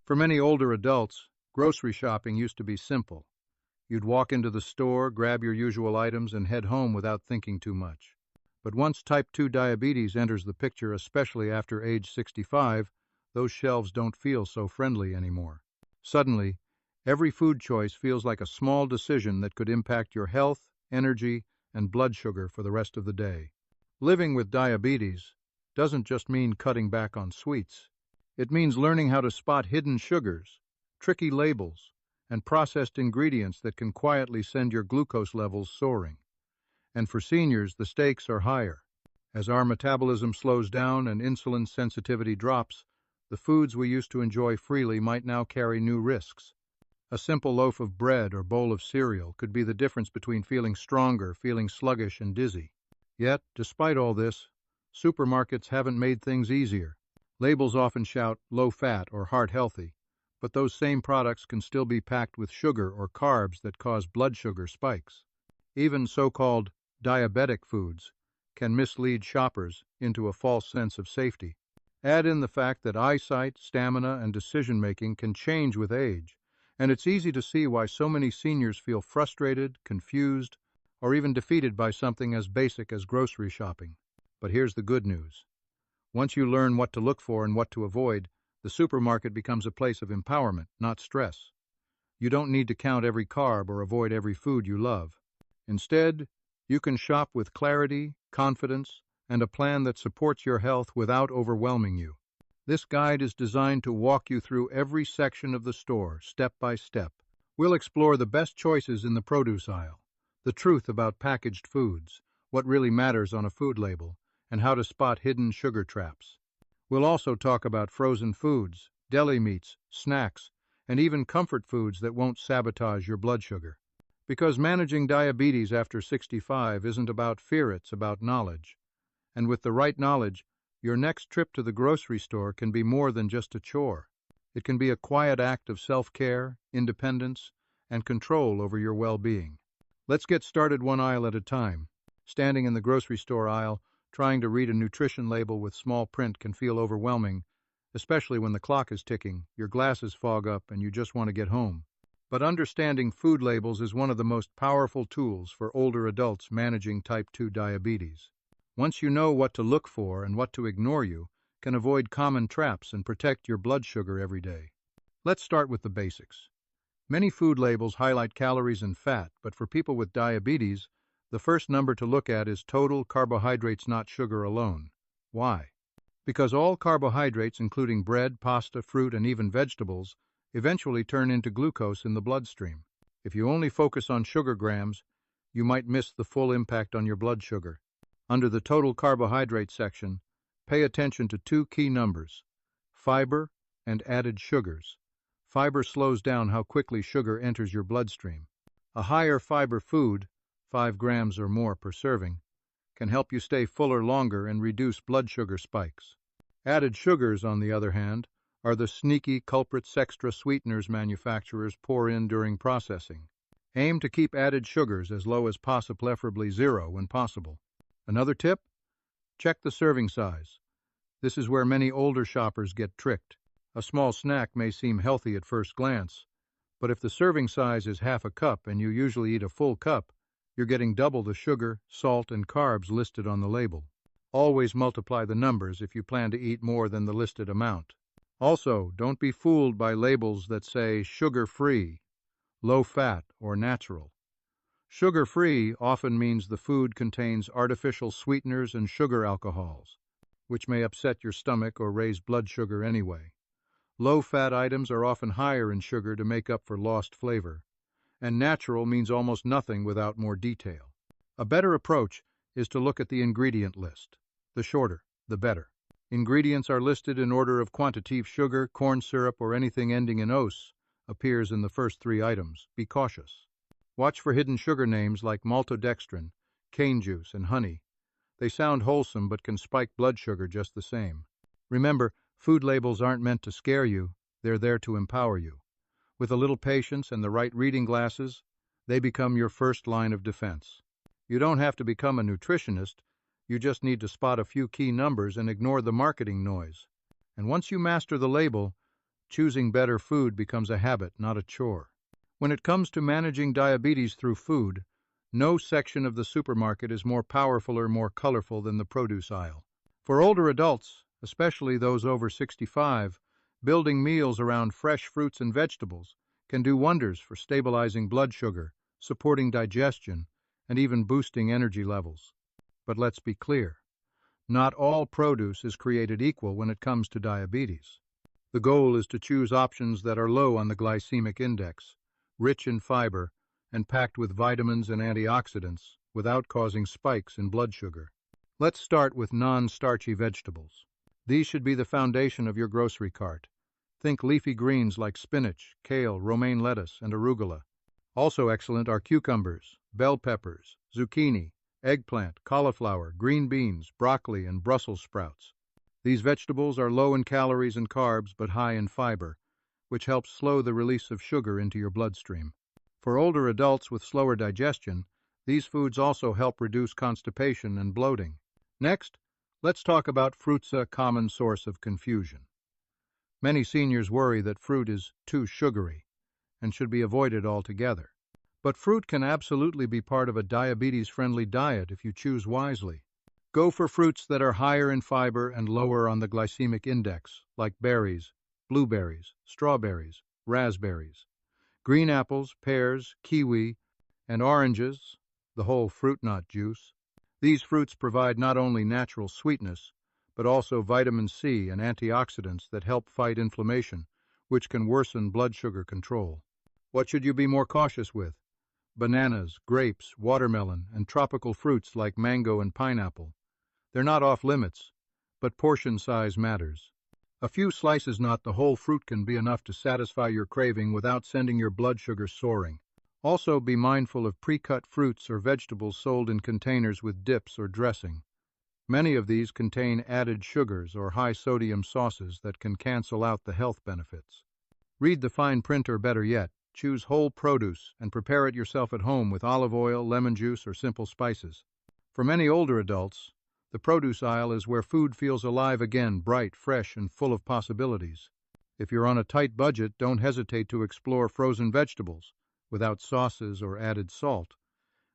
For many older adults, grocery shopping used to be simple. You'd walk into the store, grab your usual items, and head home without thinking too much. But once type 2 diabetes enters the picture, especially after age 65, those shelves don't feel so friendly anymore. Suddenly, every food choice feels like a small decision that could impact your health, energy, and blood sugar for the rest of the day. Living with diabetes doesn't just mean cutting back on sweets. It means learning how to spot hidden sugars, tricky labels, and processed ingredients that can quietly send your glucose levels soaring. And for seniors, the stakes are higher. As our metabolism slows down and insulin sensitivity drops, the foods we used to enjoy freely might now carry new risks. A simple loaf of bread or bowl of cereal could be the difference between feeling stronger, feeling sluggish, and dizzy. Yet, despite all this, supermarkets haven't made things easier. Labels often shout low fat or heart healthy, but those same products can still be packed with sugar or carbs that cause blood sugar spikes. Even so-called diabetic foods can mislead shoppers into a false sense of safety. Add in the fact that eyesight, stamina, and decision-making can change with age, and it's easy to see why so many seniors feel frustrated, confused, or even defeated by something as basic as grocery shopping. But here's the good news. Once you learn what to look for and what to avoid, the supermarket becomes a place of empowerment, not stress. You don't need to count every carb or avoid every food you love. Instead, you can shop with clarity, confidence, and a plan that supports your health without overwhelming you. This guide is designed to walk you through every section of the store, step by step. We'll explore the best choices in the produce aisle, the truth about packaged foods, what really matters on a food label, and how to spot hidden sugar traps. We'll also talk about frozen foods, deli meats, snacks, and even comfort foods that won't sabotage your blood sugar. Because managing diabetes after 65 isn't about fear, it's about knowledge. And with the right knowledge, your next trip to the grocery store can be more than just a chore. It can be a quiet act of self-care, independence, and control over your well-being. Let's get started one aisle at a time. Standing in the grocery store aisle, trying to read a nutrition label with small print can feel overwhelming, especially when the clock is ticking, your glasses fog up, and you just want to get home. But understanding food labels is one of the most powerful tools for older adults managing type 2 diabetes. Once you know what to look for and what to ignore, you can avoid common traps and protect your blood sugar every day. Let's start with the basics. Many food labels highlight calories and fat, but for people with diabetes, the first number to look at is total carbohydrates, not sugar alone. Why? Because all carbohydrates, including bread, pasta, fruit, and even vegetables, eventually turn into glucose in the bloodstream. If you only focus on sugar grams, you might miss the full impact on your blood sugar. Under the total carbohydrate section, pay attention to two key numbers: fiber and added sugars. Fiber slows down how quickly sugar enters your bloodstream. A higher fiber food, 5 grams or more per serving, can help you stay fuller longer and reduce blood sugar spikes. Added sugars, on the other hand, are the sneaky culprits extra sweeteners manufacturers pour in during processing. Aim to keep added sugars as low as possible, preferably 0 when possible. Another tip? Check the serving size. This is where many older shoppers get tricked. A small snack may seem healthy at first glance, but if the serving size is half a cup and you usually eat a full cup, you're getting double the sugar, salt, and carbs listed on the label. Always multiply the numbers if you plan to eat more than the listed amount. Also, don't be fooled by labels that say sugar-free, low-fat, or natural. Sugar-free often means the food contains artificial sweeteners and sugar alcohols, which may upset your stomach or raise blood sugar anyway. Low-fat items are often higher in sugar to make up for lost flavor, and natural means almost nothing without more detail. A better approach is to look at the ingredient list. The shorter, the better. Ingredients are listed in order of quantity. Sugar, corn syrup, or anything ending in "-ose" appears in the first 3 items. Be cautious. Watch for hidden sugar names like maltodextrin, cane juice, and honey. They sound wholesome but can spike blood sugar just the same. Remember, food labels aren't meant to scare you, they're there to empower you. With a little patience and the right reading glasses, they become your first line of defense. You don't have to become a nutritionist, you just need to spot a few key numbers and ignore the marketing noise. And once you master the label, Choosing better food becomes a habit, not a chore. When it comes to managing diabetes through food, no section of the supermarket is more powerful or more colorful than the produce aisle. For older adults, especially those over 65, building meals around fresh fruits and vegetables can do wonders for stabilizing blood sugar, supporting digestion, and even boosting energy levels. But let's be clear, not all produce is created equal when it comes to diabetes. The goal is to choose options that are low on the glycemic index, rich in fiber, and packed with vitamins and antioxidants without causing spikes in blood sugar. Let's start with non-starchy vegetables. These should be the foundation of your grocery cart. Think leafy greens like spinach, kale, romaine lettuce, and arugula. Also excellent are cucumbers, bell peppers, zucchini, eggplant, cauliflower, green beans, broccoli, and Brussels sprouts. These vegetables are low in calories and carbs but high in fiber, which helps slow the release of sugar into your bloodstream. For older adults with slower digestion, these foods also help reduce constipation and bloating. Next, let's talk about fruit's a common source of confusion. Many seniors worry that fruit is too sugary and should be avoided altogether. But fruit can absolutely be part of a diabetes-friendly diet if you choose wisely. Go for fruits that are higher in fiber and lower on the glycemic index, like berries, blueberries, strawberries, raspberries. Green apples, pears, kiwi, and oranges, the whole fruit knot juice. These fruits provide not only natural sweetness, but also vitamin C and antioxidants that help fight inflammation, which can worsen blood sugar control. What should you be more cautious with? Bananas, grapes, watermelon, and tropical fruits like mango and pineapple. They're not off limits, but portion size matters. A few slices, not the whole fruit, can be enough to satisfy your craving without sending your blood sugar soaring. Also, be mindful of pre-cut fruits or vegetables sold in containers with dips or dressing. Many of these contain added sugars or high-sodium sauces that can cancel out the health benefits. Read the fine print, or better yet, choose whole produce and prepare it yourself at home with olive oil, lemon juice, or simple spices. For many older adults, the produce aisle is where food feels alive again, bright, fresh, and full of possibilities. If you're on a tight budget, don't hesitate to explore frozen vegetables without sauces or added salt,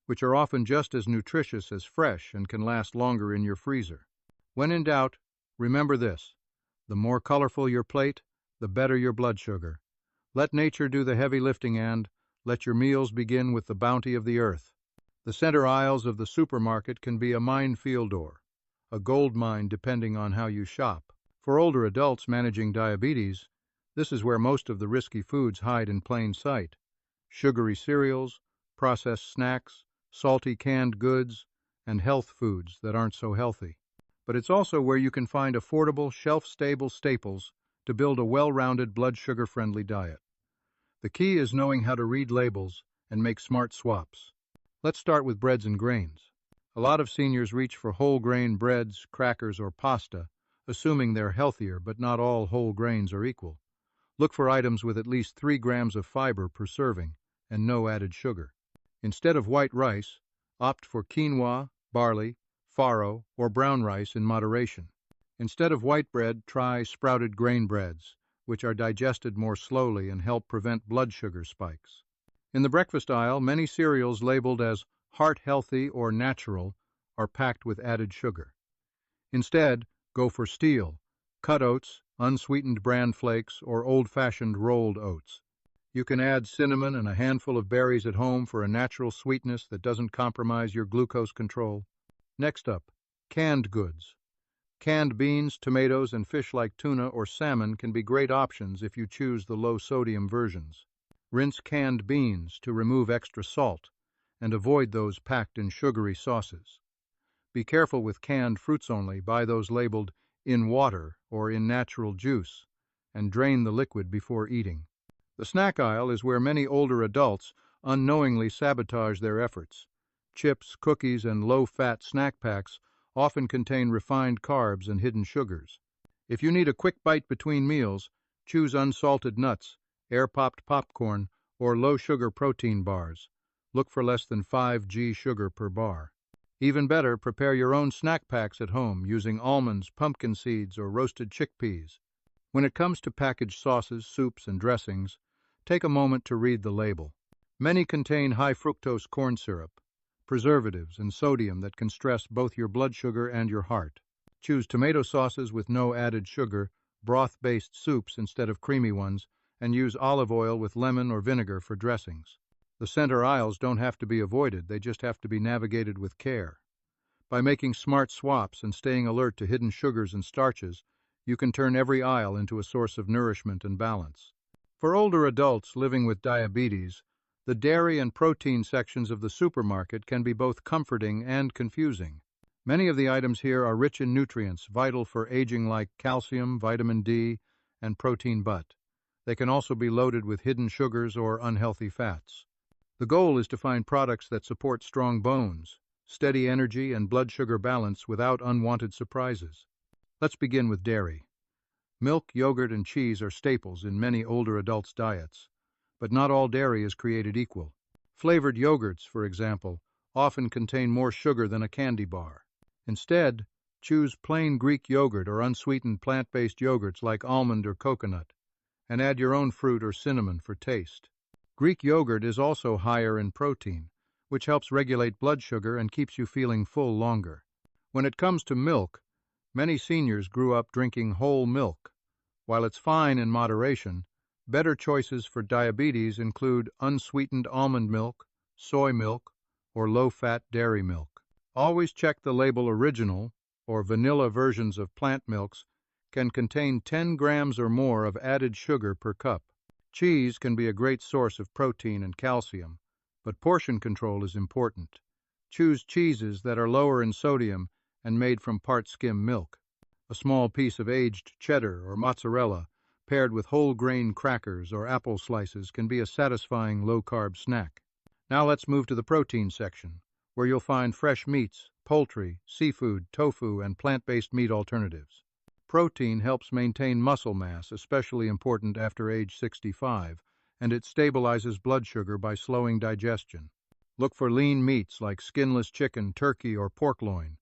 which are often just as nutritious as fresh and can last longer in your freezer. When in doubt, remember this: the more colorful your plate, the better your blood sugar. Let nature do the heavy lifting, and let your meals begin with the bounty of the earth. The center aisles of the supermarket can be a minefield or a gold mine depending on how you shop. For older adults managing diabetes, this is where most of the risky foods hide in plain sight. Sugary cereals, processed snacks, salty canned goods, and health foods that aren't so healthy. But it's also where you can find affordable, shelf-stable staples to build a well-rounded, blood sugar-friendly diet. The key is knowing how to read labels and make smart swaps. Let's start with breads and grains. A lot of seniors reach for whole grain breads, crackers, or pasta, assuming they're healthier, but not all whole grains are equal. Look for items with at least 3 grams of fiber per serving and no added sugar. Instead of white rice, opt for quinoa, barley, farro, or brown rice in moderation. Instead of white bread, try sprouted grain breads, which are digested more slowly and help prevent blood sugar spikes. In the breakfast aisle, many cereals labeled as heart-healthy or natural are packed with added sugar. Instead, go for steel, cut oats, unsweetened bran flakes, or old-fashioned rolled oats. You can add cinnamon and a handful of berries at home for a natural sweetness that doesn't compromise your glucose control. Next up, canned goods. Canned beans, tomatoes, and fish like tuna or salmon can be great options if you choose the low-sodium versions. Rinse canned beans to remove extra salt and avoid those packed in sugary sauces. Be careful with canned fruits only. Buy those labeled in water or in natural juice, and drain the liquid before eating. The snack aisle is where many older adults unknowingly sabotage their efforts. Chips, cookies, and low-fat snack packs often contain refined carbs and hidden sugars. If you need a quick bite between meals, choose unsalted nuts, air-popped popcorn, or low-sugar protein bars. Look for less than 5 g sugar per bar. Even better, prepare your own snack packs at home using almonds, pumpkin seeds, or roasted chickpeas. When it comes to packaged sauces, soups, and dressings, take a moment to read the label. Many contain high fructose corn syrup, preservatives, and sodium that can stress both your blood sugar and your heart. Choose tomato sauces with no added sugar, broth-based soups instead of creamy ones, and use olive oil with lemon or vinegar for dressings. The center aisles don't have to be avoided, they just have to be navigated with care. By making smart swaps and staying alert to hidden sugars and starches, you can turn every aisle into a source of nourishment and balance. For older adults living with diabetes, the dairy and protein sections of the supermarket can be both comforting and confusing. Many of the items here are rich in nutrients vital for aging like calcium, vitamin D, and protein but. They can also be loaded with hidden sugars or unhealthy fats. The goal is to find products that support strong bones, steady energy, and blood sugar balance without unwanted surprises. Let's begin with dairy. Milk, yogurt, and cheese are staples in many older adults' diets, but not all dairy is created equal. Flavored yogurts, for example, often contain more sugar than a candy bar. Instead, choose plain Greek yogurt or unsweetened plant-based yogurts like almond or coconut, and add your own fruit or cinnamon for taste. Greek yogurt is also higher in protein, which helps regulate blood sugar and keeps you feeling full longer. When it comes to milk, many seniors grew up drinking whole milk. While it's fine in moderation, better choices for diabetes include unsweetened almond milk, soy milk, or low-fat dairy milk. Always check the label. Original or vanilla versions of plant milks can contain 10 grams or more of added sugar per cup. Cheese can be a great source of protein and calcium, but portion control is important. Choose cheeses that are lower in sodium and made from part-skim milk. A small piece of aged cheddar or mozzarella paired with whole grain crackers or apple slices can be a satisfying low-carb snack. Now let's move to the protein section, where you'll find fresh meats, poultry, seafood, tofu, and plant-based meat alternatives. Protein helps maintain muscle mass, especially important after age 65, and it stabilizes blood sugar by slowing digestion. Look for lean meats like skinless chicken, turkey, or pork loin.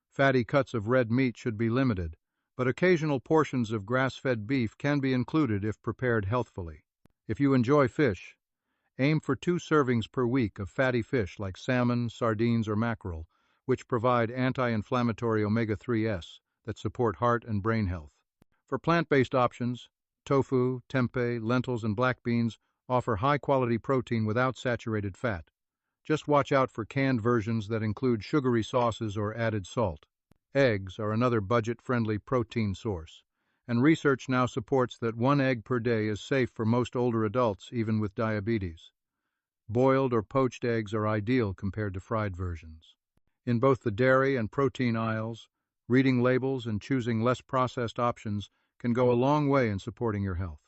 Fatty cuts of red meat should be limited, but occasional portions of grass-fed beef can be included if prepared healthfully. If you enjoy fish, aim for 2 servings per week of fatty fish like salmon, sardines, or mackerel, which provide anti-inflammatory omega-3s that support heart and brain health. For plant-based options, tofu, tempeh, lentils, and black beans offer high-quality protein without saturated fat. Just watch out for canned versions that include sugary sauces or added salt. Eggs are another budget-friendly protein source, and research now supports that 1 egg per day is safe for most older adults, even with diabetes. Boiled or poached eggs are ideal compared to fried versions. In both the dairy and protein aisles, reading labels and choosing less processed options can go a long way in supporting your health.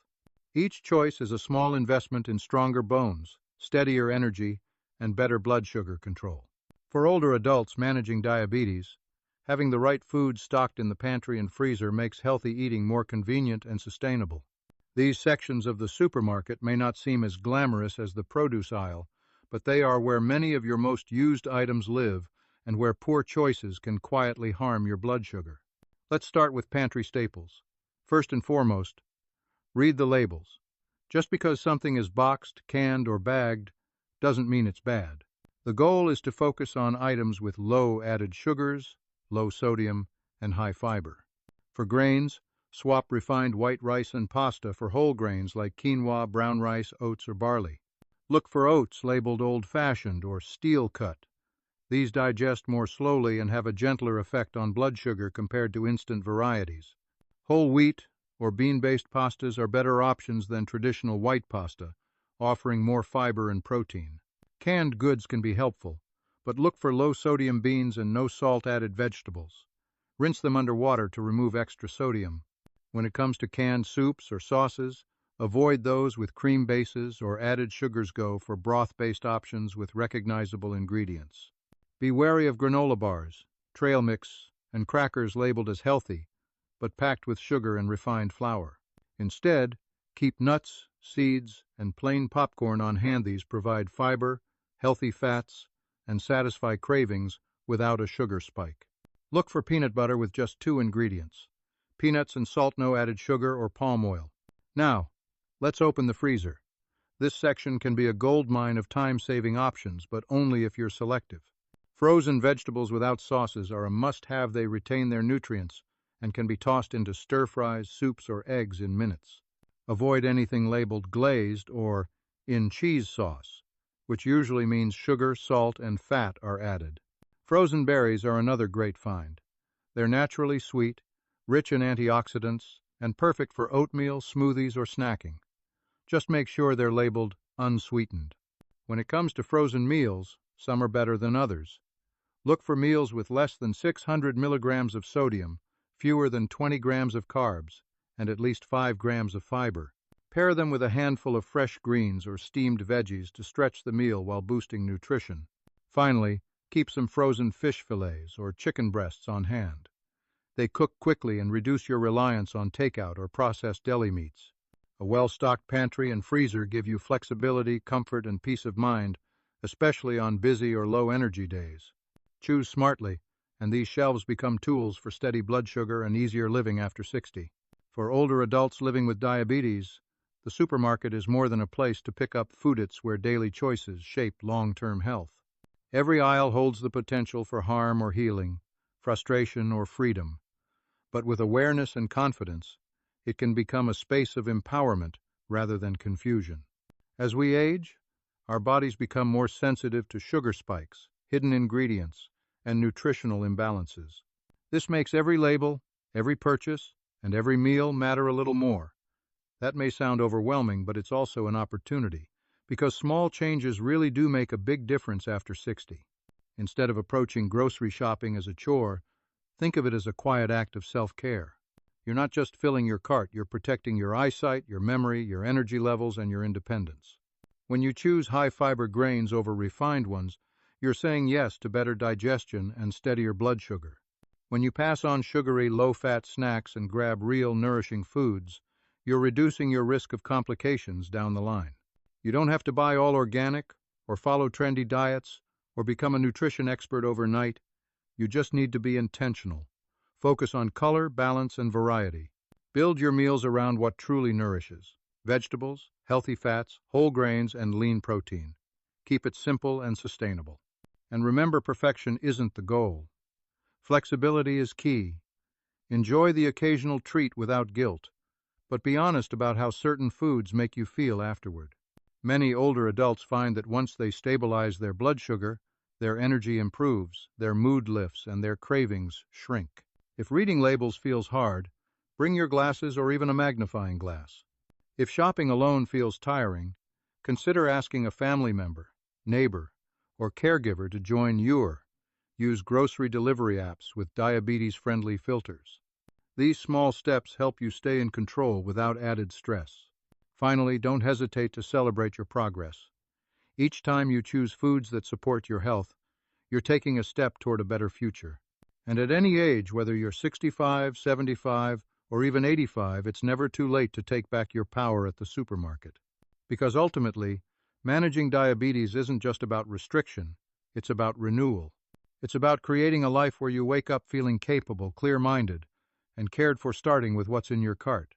Each choice is a small investment in stronger bones, steadier energy, and better blood sugar control. For older adults managing diabetes, having the right food stocked in the pantry and freezer makes healthy eating more convenient and sustainable. These sections of the supermarket may not seem as glamorous as the produce aisle, but they are where many of your most used items live and where poor choices can quietly harm your blood sugar. Let's start with pantry staples. First and foremost, read the labels. Just because something is boxed, canned, or bagged doesn't mean it's bad. The goal is to focus on items with low added sugars, low sodium, and high fiber. For grains, swap refined white rice and pasta for whole grains like quinoa, brown rice, oats, or barley. Look for oats labeled old-fashioned or steel-cut. These digest more slowly and have a gentler effect on blood sugar compared to instant varieties. Whole wheat or bean-based pastas are better options than traditional white pasta, offering more fiber and protein. Canned goods can be helpful, but look for low-sodium beans and no salt-added vegetables. Rinse them under water to remove extra sodium. When it comes to canned soups or sauces, avoid those with cream bases or added sugars. Go for broth-based options with recognizable ingredients. Be wary of granola bars, trail mix, and crackers labeled as healthy, but packed with sugar and refined flour. Instead, keep nuts, seeds, and plain popcorn on hand. These provide fiber, healthy fats, and satisfy cravings without a sugar spike. Look for peanut butter with just 2 ingredients. peanuts and salt, no added sugar or palm oil. Now, let's open the freezer. This section can be a goldmine of time-saving options, but only if you're selective. Frozen vegetables without sauces are a must-have. They retain their nutrients and can be tossed into stir-fries, soups, or eggs in minutes. Avoid anything labeled glazed or in cheese sauce, which usually means sugar, salt, and fat are added. Frozen berries are another great find. They're naturally sweet, rich in antioxidants, and perfect for oatmeal, smoothies, or snacking. Just make sure they're labeled unsweetened. When it comes to frozen meals, some are better than others. Look for meals with less than 600 milligrams of sodium, fewer than 20 grams of carbs, and at least 5 grams of fiber. Pair them with a handful of fresh greens or steamed veggies to stretch the meal while boosting nutrition. Finally, keep some frozen fish fillets or chicken breasts on hand. They cook quickly and reduce your reliance on takeout or processed deli meats. A well-stocked pantry and freezer give you flexibility, comfort, and peace of mind, especially on busy or low-energy days. Choose smartly, and these shelves become tools for steady blood sugar and easier living after 60. For older adults living with diabetes, the supermarket is more than a place to pick up food. It's where daily choices shape long-term health. Every aisle holds the potential for harm or healing, frustration or freedom. But with awareness and confidence, it can become a space of empowerment rather than confusion. As we age, our bodies become more sensitive to sugar spikes, hidden ingredients, and nutritional imbalances. This makes every label, every purchase, and every meal matter a little more. That may sound overwhelming, but it's also an opportunity, because small changes really do make a big difference after 60. Instead of approaching grocery shopping as a chore, think of it as a quiet act of self-care. You're not just filling your cart, you're protecting your eyesight, your memory, your energy levels, and your independence. When you choose high-fiber grains over refined ones, you're saying yes to better digestion and steadier blood sugar. When you pass on sugary, low-fat snacks and grab real, nourishing foods, you're reducing your risk of complications down the line. You don't have to buy all organic, or follow trendy diets, or become a nutrition expert overnight. You just need to be intentional. Focus on color, balance, and variety. Build your meals around what truly nourishes: vegetables, healthy fats, whole grains, and lean protein. Keep it simple and sustainable. And remember, perfection isn't the goal. Flexibility is key. Enjoy the occasional treat without guilt, but be honest about how certain foods make you feel afterward. Many older adults find that once they stabilize their blood sugar, their energy improves, their mood lifts, and their cravings shrink. If reading labels feels hard, bring your glasses or even a magnifying glass. If shopping alone feels tiring, consider asking a family member, neighbor, or caregiver to join you. Use grocery delivery apps with diabetes-friendly filters. These small steps help you stay in control without added stress. Finally, don't hesitate to celebrate your progress. Each time you choose foods that support your health, you're taking a step toward a better future. And at any age, whether you're 65, 75, or even 85, it's never too late to take back your power at the supermarket. Because ultimately, managing diabetes isn't just about restriction, it's about renewal. It's about creating a life where you wake up feeling capable, clear-minded, and cared for, starting with what's in your cart.